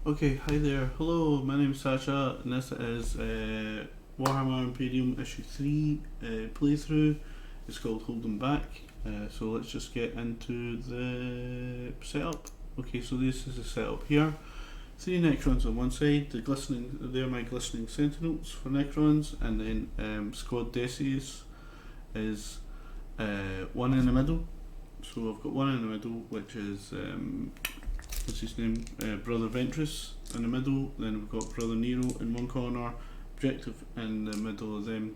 Okay, hi there. Hello, my name is Sasha, and this is Warhammer Imperium Issue 3 playthrough. It's called Holding Back. So let's just get into the setup. Okay, so this is the setup here. 3 Necrons on one side, they're my glistening sentinels for Necrons, and then squad Decius is one in the middle. So I've got one in the middle, which is what's his name? Brother Ventress in the middle. Then we've got Brother Nero in one corner. Objective in the middle of them.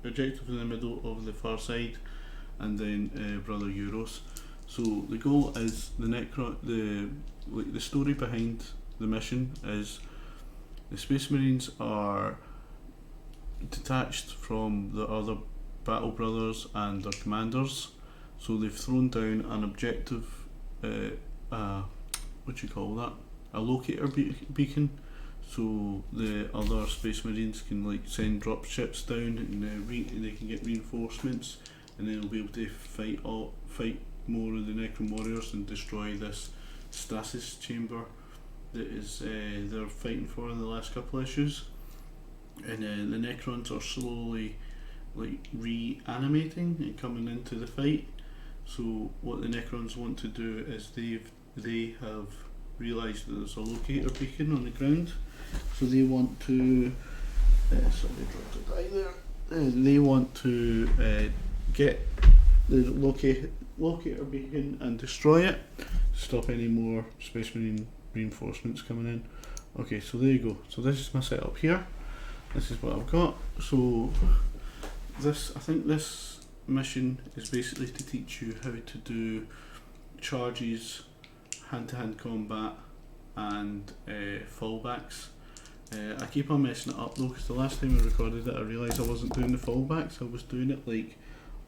Objective in the middle of the far side, and then Brother Euros. So the goal is the story behind the mission is the Space Marines are detached from the other battle brothers and their commanders. So they've thrown down an objective. What do you call that? A locator beacon. So the other Space Marines can send drop ships down, and they can get reinforcements, and then they'll be able to fight more of the Necron warriors and destroy this stasis chamber that is they're fighting for in the last couple issues. And the Necrons are slowly reanimating and coming into the fight. So what the Necrons want to do is they have realised that there's a locator beacon on the ground, so they want to somebody dropped a die there. They want to get the locator beacon and destroy it, stop any more Space Marine reinforcements coming in. Okay, so there you go. So this is my setup here. This is what I've got. So I think this mission is basically to teach you how to do charges, hand-to-hand combat, and fallbacks. I keep on messing it up though, because the last time I recorded it I realised I wasn't doing the fallbacks. I was doing it like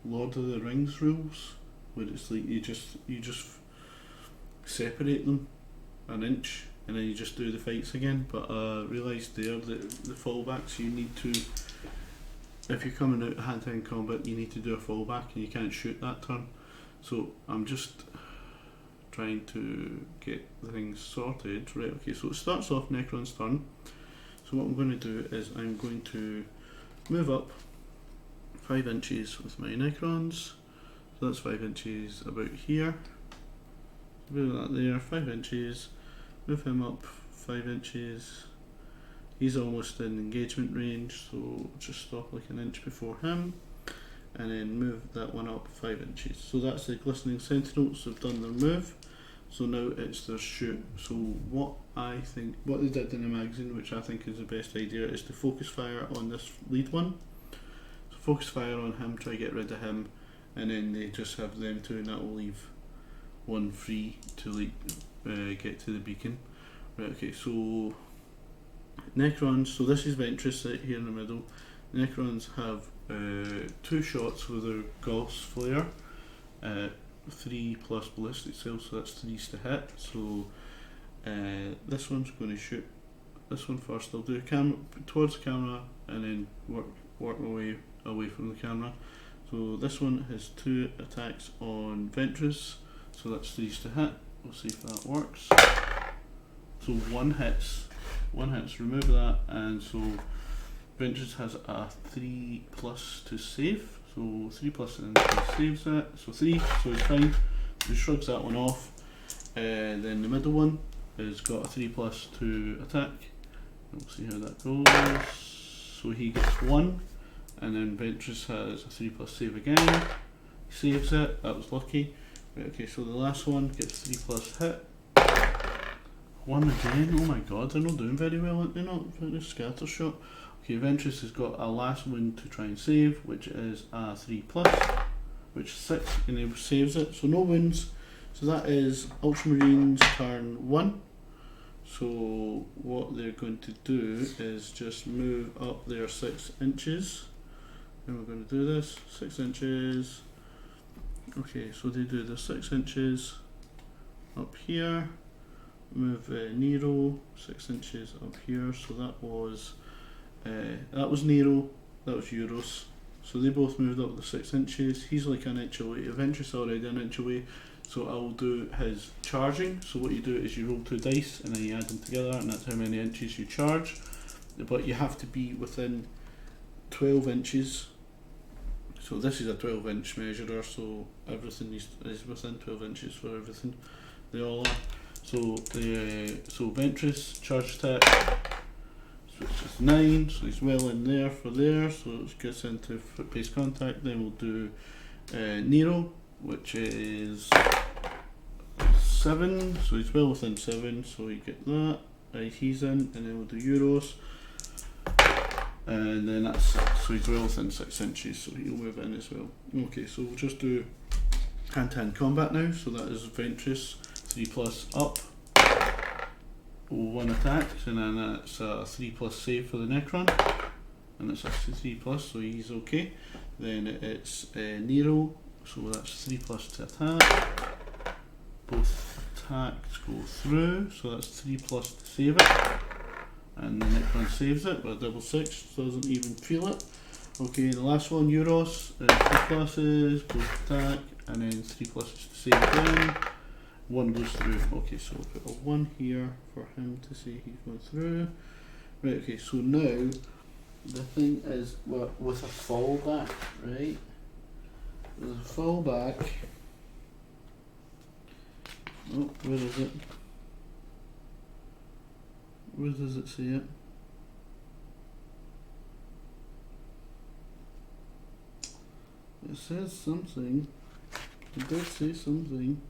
Lord of the Rings rules, where it's like you just separate them an inch and then you just do the fights again. But I realised there that the fallbacks, you need to, if you're coming out of hand-to-hand combat, you need to do a fallback and you can't shoot that turn. So I'm just trying to get things sorted. Right, okay, so it starts off Necron's turn. So what I'm going to do is I'm going to move up 5 inches with my Necrons. So that's 5 inches about here. Move that there, 5 inches. Move him up 5 inches. He's almost in engagement range, so just stop like an inch before him. And then move that one up 5 inches. So that's the glistening sentinels have done their move. So now it's their shoot. So what they did in the magazine, which I think is the best idea, is to focus fire on this lead one. So focus fire on him, try to get rid of him, and then they just have them two, and that will leave one free to get to the beacon. Right, okay, so Necrons, so this is Ventress right here in the middle. Necrons have 2 shots with their Gauss flare, 3 plus ballistic cells, so that's 3s to hit. So this one's going to shoot this one first. I'll do towards the camera and then work my way away from the camera. So this one has 2 attacks on Ventress, so that's 3s to hit. We'll see if that works. So one hits, remove that, and so Ventress has a 3 plus to save, so 3 plus and he saves it, so 3, so it's fine. He shrugs that one off. Then the middle one has got a 3 plus to attack. We'll see how that goes. So he gets 1, and then Ventress has a 3 plus save again. He saves it, that was lucky. Right, okay, so the last one gets 3 plus hit. 1 again, oh my god, they're not doing very well, they're not very scatter shot. Okay, Ventress has got a last one to try and save, which is a 3 plus, which is 6, and he saves it, so no wounds. So that is Ultramarines turn 1. So what they're going to do is just move up there 6 inches. And we're going to do this, 6 inches. Okay, so they do the 6 inches up here. Move Nero 6 inches up here. So that was Nero, that was Euros. So they both moved up the 6 inches. He's like an inch away. Ventress already an inch away. So I'll do his charging. So what you do is you roll 2 dice and then you add them together, and that's how many inches you charge. But you have to be within 12 inches. So this is a 12-inch measurer, so everything is within 12 inches for everything. They all are. So Ventress charge attack, so it's just 9, so he's well in there for there, so it gets into foot-pace contact. Then we'll do Nero, which is 7, so he's well within 7, so you get that. Right, he's in, and then we'll do Euros. And then that's 6, so he's well within 6 inches, so he'll move in as well. Okay, so we'll just do hand-to-hand combat now. So that is Ventress, 3+ up, 1 attack, and then that's a 3+ save for the Necron, and it's a 3+, so he's okay. Then it's Nero, so that's 3+ to attack. Both attacks go through, so that's 3+ to save it. And the Necron saves it with a double 6, doesn't even feel it. Okay, the last one, Euros, 3+, both attack, and then 3+ to save again. 1 goes through. Okay, so we'll put a 1 here for him to say he's going through. Right, okay, so now the thing is with a fallback, right? With a fallback. Oh, where is it? Where does it say it? It says something. It did say something.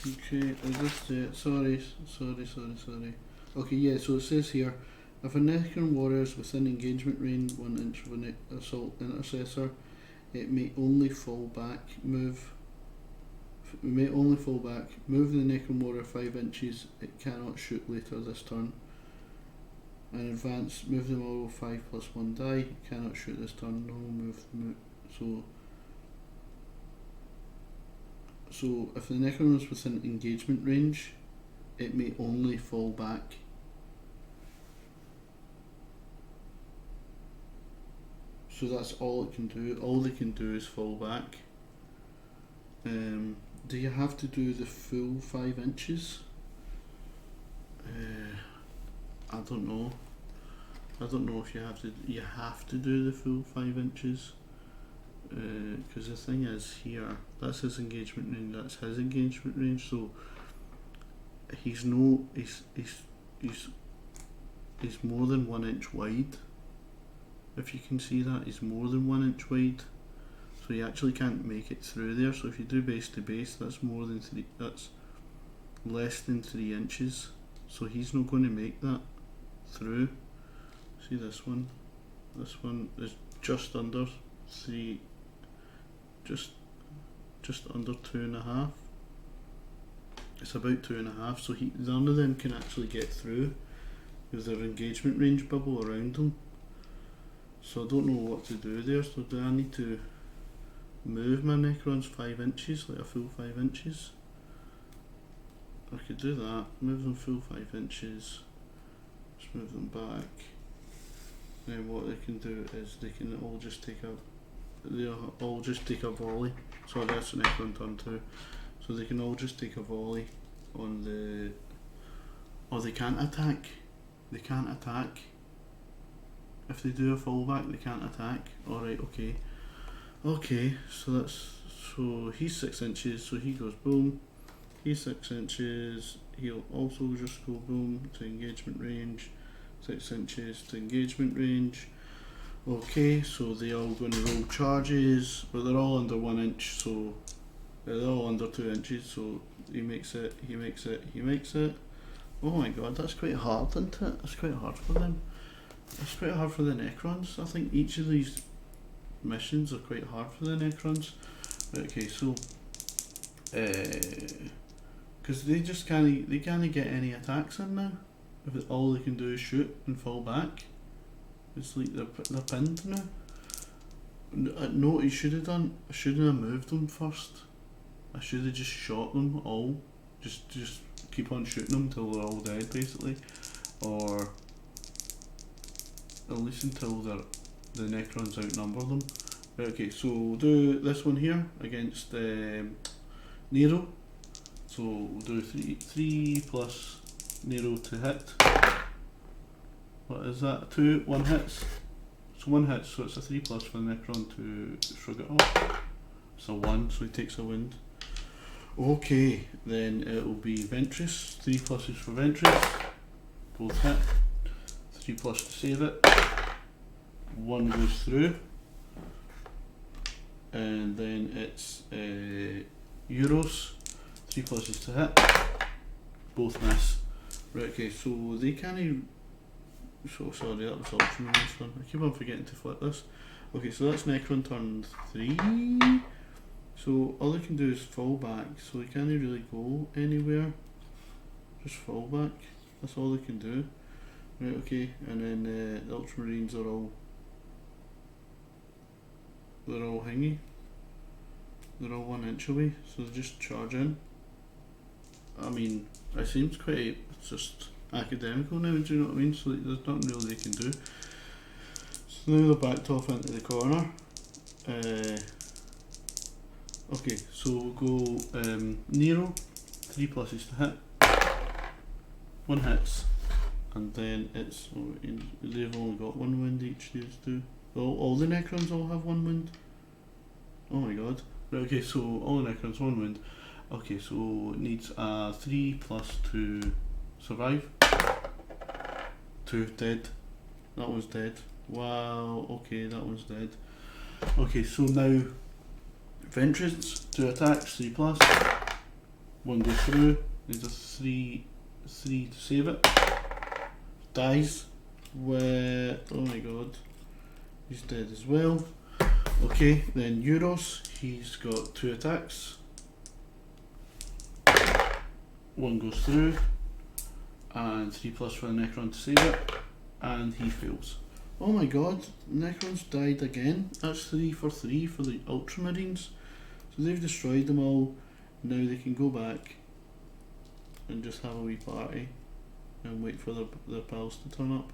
Okay, I just sorry. Okay, yeah, so it says here, if a Necron warrior is within engagement range 1 inch of an assault intercessor, it may only fall back, move the Necron warrior 5 inches, it cannot shoot later this turn. And advance, move them all 5+1 die, cannot shoot this turn, no move. So if the Necron is within engagement range, it may only fall back. So that's all it can do. All they can do is fall back. Do you have to do the full 5 inches? I don't know. I don't know if you have to do the full 5 inches. Because the thing is here, that's his engagement range, that's his engagement range, so he's more than 1 inch wide. If you can see that, he's more than 1 inch wide, so you actually can't make it through there. So if you do base to base, that's less than 3 inches, so he's not going to make that through. See this one is just under 3, just under 2.5. It's about 2.5, so none of them can actually get through with their engagement range bubble around them. So I don't know what to do there. So do I need to move my Necrons 5 inches, like a full 5 inches? I could do that, move them full 5 inches, just move them back. Then what they can do is they can all just take a volley. So that's the Necron turn 2. So they can all just take a volley on the... Oh, they can't attack. They can't attack. If they do a fallback, they can't attack. Alright, okay. Okay, so he's 6 inches, so he goes boom. He's 6 inches, he'll also just go boom to engagement range. 6 inches to engagement range. Okay, so they're all going to roll charges, but they're all under 1 inch, so they're all under 2 inches, so he makes it. Oh my god, that's quite hard, isn't it? That's quite hard for them. That's quite hard for the Necrons. I think each of these missions are quite hard for the Necrons. Right, okay, so because they can't get any attacks in now. If all they can do is shoot and fall back, it's like they're pinned now. No, what you should have done, I shouldn't have moved them first. I should have just shot them all. Just keep on shooting them till they're all dead, basically, or at least until the Necrons outnumber them. Right, okay, so we'll do this one here against Nero. So we'll do 3 plus Nero to hit. What is that? 2, 1 hits. So 1 hits, so it's a 3 plus for the Necron to shrug it off. It's a 1, so he takes a wound. Okay, then it will be Ventress. 3 pluses for Ventress. Both hit. 3 plus to save it. 1 goes through. And then it's Euros. 3 pluses to hit. Both miss. Right, okay, so they can't. So sorry, that was Ultramarines one. I keep on forgetting to flip this. Okay, so that's Necron turn 3. So all they can do is fall back, so they can't really go anywhere. Just fall back. That's all they can do. Right, okay, and then the Ultramarines are all hingy. They're all 1 inch away, so they just charge in. I mean, it seems quite just academical now, do you know what I mean? So there's nothing really they can do. So now they're backed off into the corner. Okay, so we'll go Nero, 3 pluses to hit, 1 hits, and then it's, they've only got 1 wound each, these two. All the Necrons all have 1 wound. Oh my god. Right, okay, so all the Necrons 1 wound. Okay, so it needs a 3 plus to survive. 2 dead. That one's dead. Wow, okay, that one's dead. Okay, so now Ventress, 2 attacks, 3 plus. 1 goes through. Needs a 3 to save it. Dies. Where, oh my god. He's dead as well. Okay, then Euros, he's got 2 attacks. 1 goes through, and 3 plus for the Necron to save it, and he fails. Oh my god, Necron's died again. That's 3 for 3 for the Ultramarines. So they've destroyed them all. Now they can go back and just have a wee party and wait for their pals to turn up.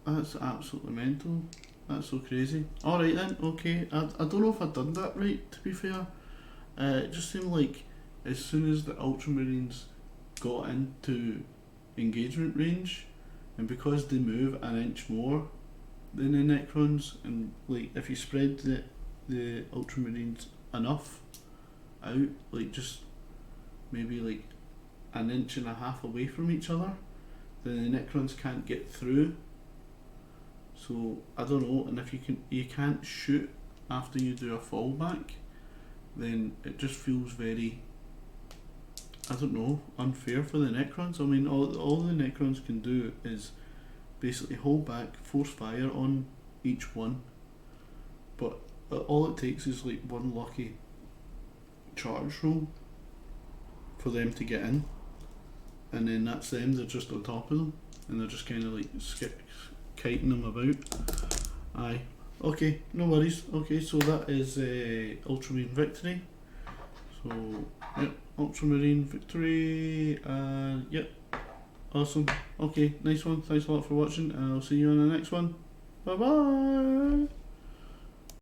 That's absolutely mental. That's so crazy. Alright then, okay. I don't know if I've done that right, to be fair. It just seemed like as soon as the Ultramarines got into engagement range, and because they move 1 inch more than the Necrons, and like if you spread the Ultramarines enough out, like just maybe like 1.5 inches away from each other, then the Necrons can't get through. So I don't know, and if you can't shoot after you do a fallback, then it just feels very, I don't know, unfair for the Necrons. I mean, all the Necrons can do is basically hold back, force fire on each one, but all it takes is like 1 lucky charge roll for them to get in, and then that's them. They're just on top of them, and they're just kind of like kiting them about. Aye. Okay, no worries. Okay, so that is Ultramarine victory. So, yep, Ultramarine victory, yep, awesome. Okay, nice one. Thanks a lot for watching, and I'll see you on the next one. Bye bye!